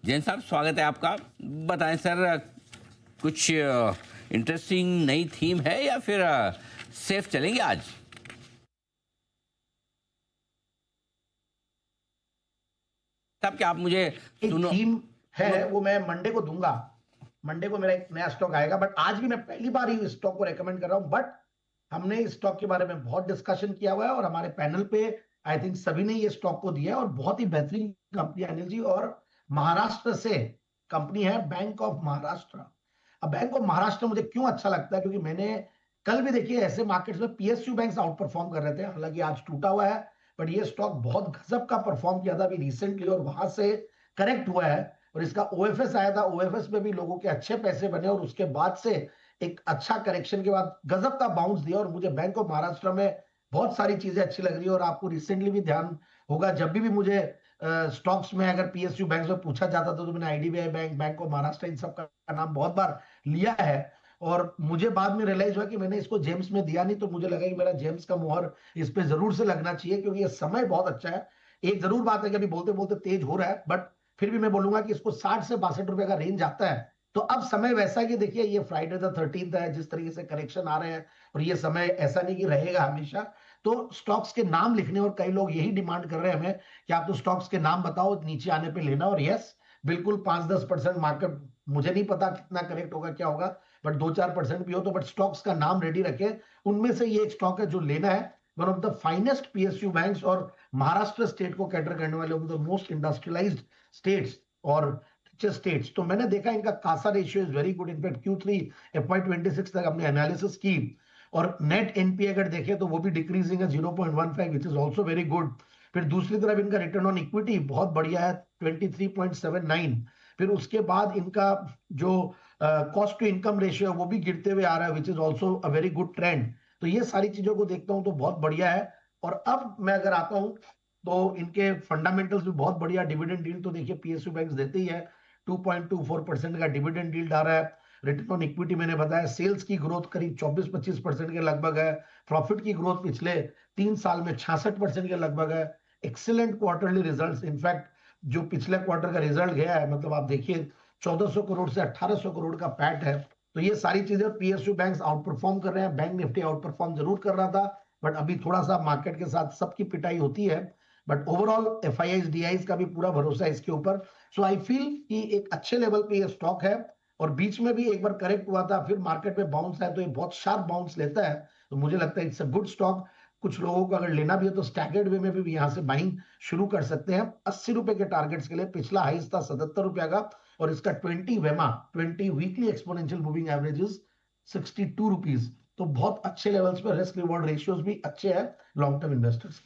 जैन साहब, स्वागत है आपका। बताएं सर, कुछ इंटरेस्टिंग नई थीम है या फिर सेफ चलेंगे आज? साहब, क्या आप मुझे एक सुनो? थीम है सुनो। वो मैं मंडे को दूंगा। मंडे को मेरा एक नया स्टॉक आएगा, बट आज भी मैं पहली बार ही इस स्टॉक को रेकमेंड कर रहा हूं। बट हमने इस स्टॉक के बारे में बहुत डिस्कशन किया हुआ है और हमारे पैनल पे आई थिंक सभी ने ये स्टॉक को दिया है, और बहुत ही बेहतरीन कंपनी है अनिल जी। और महाराष्ट्र से कंपनी है बैंक ऑफ महाराष्ट्र। अब बैंक ऑफ महाराष्ट्र मुझे क्यों अच्छा लगता है, क्योंकि मैंने कल भी देखिए ऐसे मार्केट्स में पीएसयू बैंक आउट परफॉर्म कर रहे थे, हालांकि आज टूटा हुआ है। बट ये स्टॉक बहुत गजब का परफॉर्म किया था अभी रिसेंटली, और वहां से करेक्ट हुआ है। और इसका ओएफएस आया था, ओएफएस में भी लोगों के अच्छे पैसे बने, और उसके बाद से एक अच्छा करेक्शन के बाद गजब का बाउंस दिया। और मुझे बैंक ऑफ महाराष्ट्र में बहुत सारी चीजें अच्छी लग रही है। और आपको रिसेंटली भी ध्यान होगा, जब भी मुझे स्टॉक्स में अगर पीएसयू बैंक में पूछा जाता था तो मैंने IDBI bank, bank of Maharashtra, इन सब का नाम बहुत बार लिया है। और मुझे बाद में रियलाइज हुआ कि मैंने इसको जेम्स में दिया नहीं, तो मुझे लगा कि मेरा जेम्स का मोहर इस पे जरूर से लगना चाहिए, क्योंकि ये समय बहुत अच्छा है। एक जरूर बात है कि अभी बोलते बोलते तेज हो रहा है, बट फिर भी मैं बोलूंगा कि इसको 60 से 62 रुपए का रेंज आता है। तो अब समय वैसा है कि देखिए ये फ्राइडे द 13th है, जिस तरीके से करेक्शन आ रहे हैं, और ये समय ऐसा नहीं कि रहेगा हमेशा। तो स्टॉक्स के नाम लिखने, और कई लोग यही डिमांड कर रहे हैं हमें कि आप तो स्टॉक्स के नाम बताओ नीचे आने पे लेना। और यस, बिल्कुल 5-10% मार्केट, मुझे नहीं पता कितना करेक्ट होगा क्या होगा, बट 2-4% भी हो तो, बट स्टॉक्स का नाम रेडी रखे। उनमें से ये एक स्टॉक है जो लेना है। One of the finest PSU banks, और महाराष्ट्र स्टेट को कैटर करने वाले द मोस्ट इंडस्ट्रियलाइज्ड स्टेट्स और रिचेस्ट स्टेट्स। तो मैंने देखा इनका Kasa ratio is very good. In fact Q3 FY26 तक हमने एनालिसिस की, और नेट एनपी अगर देखें तो वो भी डिक्रीजिंग है 0.15, which is also very good. फिर दूसरी तरफ इनका रिटर्न ऑन इक्विटी बहुत बढ़िया है, 23.79। फिर उसके बाद इनका जो कॉस्ट टू इनकम रेशियो है वो भी गिरते हुए आ रहा है, which is also a very good trend. तो ये सारी चीजों को देखता हूं तो बहुत बढ़िया है। और अब मैं अगर आता हूं तो इनके फंडामेंटल्स भी बहुत बढ़िया। डिविडेंड डील तो देखिए पीएसयू बैंक देते ही है, 2.24% का डिविडेंड डील आ रहा है। रिटर्न ऑन इक्विटी मैंने बताया, सेल्स की ग्रोथ करीब 24-25% के लगभग है। प्रॉफिट की ग्रोथ पिछले 3 साल में 66% के लगभग है। एक्सीलेंट क्वार्टरली रिजल्ट्स, इनफैक्ट जो पिछले क्वार्टर का रिजल्ट गया है, मतलब आप देखिए 1400 करोड़ से 1800 करोड़ का पैट है। तो ये सारी चीजें पीएसयू बैंक्स आउट परफॉर्म कर रहे हैं। बैंक निफ्टी आउट परफॉर्म जरूर कर रहा था, बट अभी थोड़ा सा मार्केट के साथ सबकी पिटाई होती है। बट ओवरऑल एफआईआईज डीआईज का भी पूरा भरोसा है इसके ऊपर। सो आई फील कि एक अच्छे लेवल पे ये स्टॉक है। और बीच में भी एक बार करेक्ट हुआ था, फिर मार्केट में बाउंस है, तो ये बहुत शार्प बाउंस लेता है। तो मुझे लगता है इट्स अ गुड स्टॉक। कुछ लोगों को अगर लेना भी है तो स्टैगर्ड वे में भी यहाँ से बाइंग शुरू कर सकते हैं 80 रुपए के टारगेट्स के लिए। पिछला हाईस्ट था 77 रुपया का, और इसका 20 weekly exponential moving averages 62 rupees. तो बहुत अच्छे लेवल्स पे रिस्क रिवॉर्ड रेशियोज भी अच्छे हैं लॉन्ग टर्म इन्वेस्टर्स के।